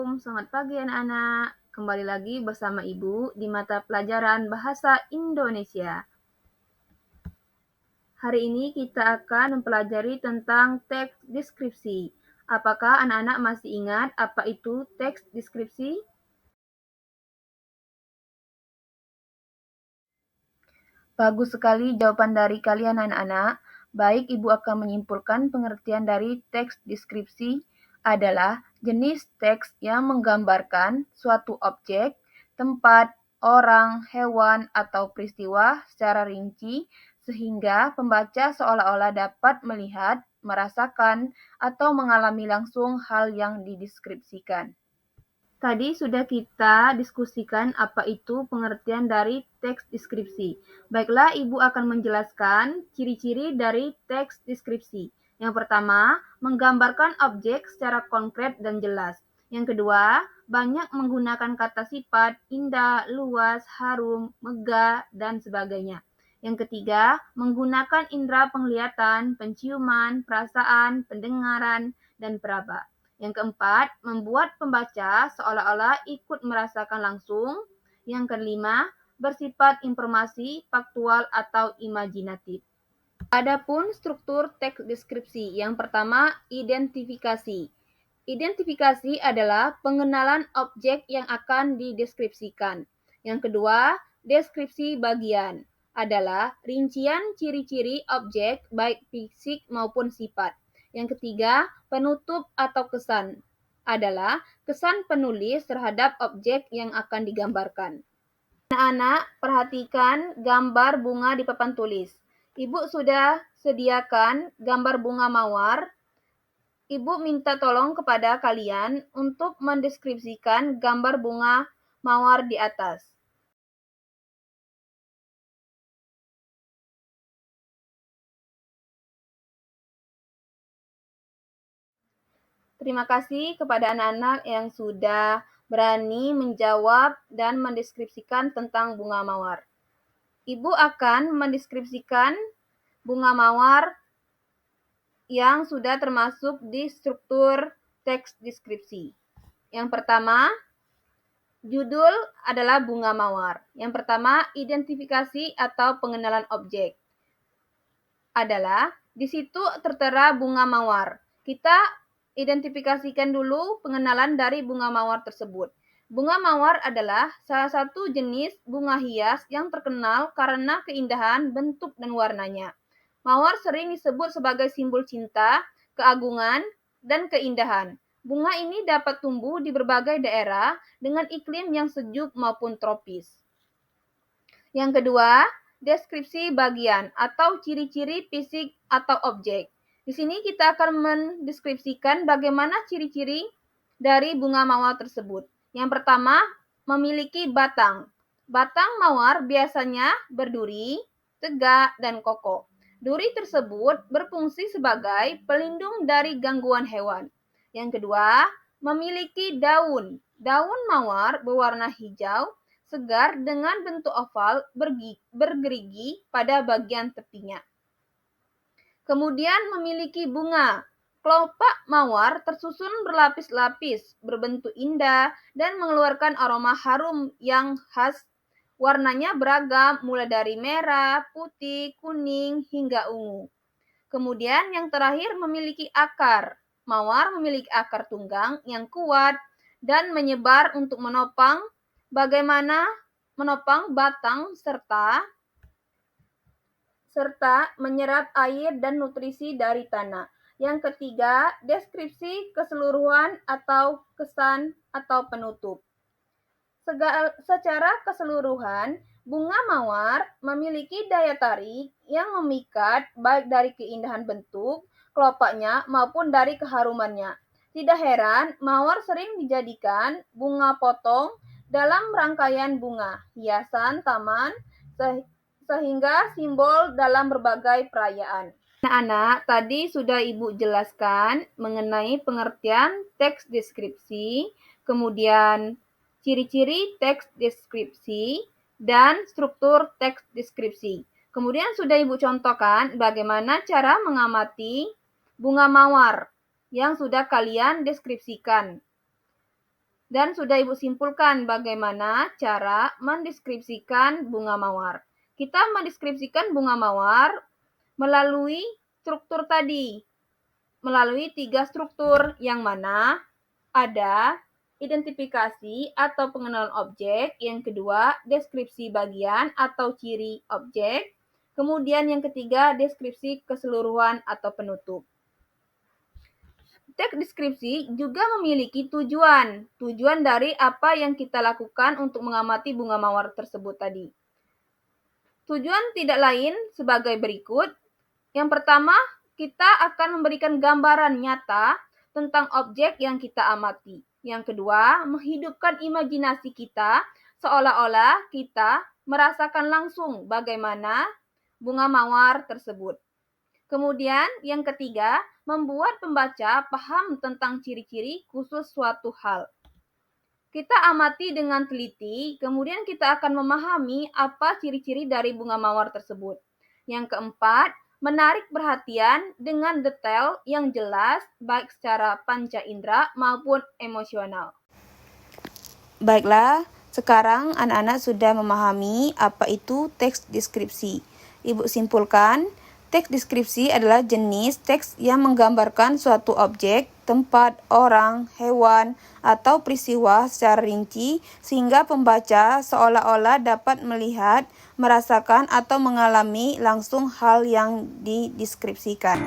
Assalamualaikum, selamat pagi anak-anak. Kembali lagi bersama Ibu di mata pelajaran Bahasa Indonesia. Hari ini kita akan mempelajari tentang teks deskripsi. Apakah anak-anak masih ingat apa itu teks deskripsi? Bagus sekali jawaban dari kalian anak-anak. Baik, Ibu akan menyimpulkan pengertian dari teks deskripsi adalah jenis teks yang menggambarkan suatu objek, tempat, orang, hewan, atau peristiwa secara rinci sehingga pembaca seolah-olah dapat melihat, merasakan, atau mengalami langsung hal yang dideskripsikan. Tadi sudah kita diskusikan apa itu pengertian dari teks deskripsi. Baiklah, Ibu akan menjelaskan ciri-ciri dari teks deskripsi. Yang pertama, menggambarkan objek secara konkret dan jelas. Yang kedua, banyak menggunakan kata sifat, indah, luas, harum, megah, dan sebagainya. Yang ketiga, menggunakan indera penglihatan, penciuman, perasaan, pendengaran, dan peraba. Yang keempat, membuat pembaca seolah-olah ikut merasakan langsung. Yang kelima, bersifat informasi, faktual, atau imajinatif. Adapun struktur teks deskripsi. Yang pertama, identifikasi. Identifikasi adalah pengenalan objek yang akan dideskripsikan. Yang kedua, deskripsi bagian adalah rincian ciri-ciri objek baik fisik maupun sifat. Yang ketiga, penutup atau kesan adalah kesan penulis terhadap objek yang akan digambarkan. Anak-anak, perhatikan gambar bunga di papan tulis. Ibu sudah sediakan gambar bunga mawar. Ibu minta tolong kepada kalian untuk mendeskripsikan gambar bunga mawar di atas. Terima kasih kepada anak-anak yang sudah berani menjawab dan mendeskripsikan tentang bunga mawar. Ibu akan mendeskripsikan bunga mawar yang sudah termasuk di struktur teks deskripsi. Yang pertama, judul adalah bunga mawar. Yang pertama, identifikasi atau pengenalan objek adalah di situ tertera bunga mawar. Kita identifikasikan dulu pengenalan dari bunga mawar tersebut. Bunga mawar adalah salah satu jenis bunga hias yang terkenal karena keindahan bentuk dan warnanya. Mawar sering disebut sebagai simbol cinta, keagungan, dan keindahan. Bunga ini dapat tumbuh di berbagai daerah dengan iklim yang sejuk maupun tropis. Yang kedua, deskripsi bagian atau ciri-ciri fisik atau objek. Di sini kita akan mendeskripsikan bagaimana ciri-ciri dari bunga mawar tersebut. Yang pertama, memiliki batang. Batang mawar biasanya berduri, tegak, dan kokoh. Duri tersebut berfungsi sebagai pelindung dari gangguan hewan. Yang kedua, memiliki daun. Daun mawar berwarna hijau, segar dengan bentuk oval bergerigi pada bagian tepinya. Kemudian memiliki bunga. Kelopak mawar tersusun berlapis-lapis, berbentuk indah, dan mengeluarkan aroma harum yang khas. Warnanya beragam, mulai dari merah, putih, kuning, hingga ungu. Kemudian yang terakhir memiliki akar. Mawar memiliki akar tunggang yang kuat dan menyebar untuk menopang batang serta menyerap air dan nutrisi dari tanah. Yang ketiga, deskripsi keseluruhan atau kesan atau penutup. Secara keseluruhan, bunga mawar memiliki daya tarik yang memikat baik dari keindahan bentuk, kelopaknya maupun dari keharumannya. Tidak heran, mawar sering dijadikan bunga potong dalam rangkaian bunga, hiasan taman, sehingga simbol dalam berbagai perayaan. Anak-anak, tadi sudah Ibu jelaskan mengenai pengertian teks deskripsi, kemudian ciri-ciri teks deskripsi, dan struktur teks deskripsi. Kemudian sudah Ibu contohkan bagaimana cara mengamati bunga mawar yang sudah kalian deskripsikan. Dan sudah Ibu simpulkan bagaimana cara mendeskripsikan bunga mawar. Kita mendeskripsikan bunga mawar melalui struktur tadi. Melalui 3 struktur yang mana ada identifikasi atau pengenalan objek, yang kedua deskripsi bagian atau ciri objek, kemudian yang ketiga deskripsi keseluruhan atau penutup. Teks deskripsi juga memiliki tujuan dari apa yang kita lakukan untuk mengamati bunga mawar tersebut tadi. Tujuan tidak lain sebagai berikut. Yang pertama, kita akan memberikan gambaran nyata tentang objek yang kita amati. Yang kedua, menghidupkan imajinasi kita seolah-olah kita merasakan langsung bagaimana bunga mawar tersebut. Kemudian yang ketiga, membuat pembaca paham tentang ciri-ciri khusus suatu hal. Kita amati dengan teliti, kemudian kita akan memahami apa ciri-ciri dari bunga mawar tersebut. Yang keempat, menarik perhatian dengan detail yang jelas baik secara panca indera maupun emosional. Baiklah, sekarang anak-anak sudah memahami apa itu teks deskripsi. Ibu simpulkan, teks deskripsi adalah jenis teks yang menggambarkan suatu objek, tempat, orang, hewan, atau peristiwa secara rinci sehingga pembaca seolah-olah dapat melihat, merasakan, atau mengalami langsung hal yang dideskripsikan.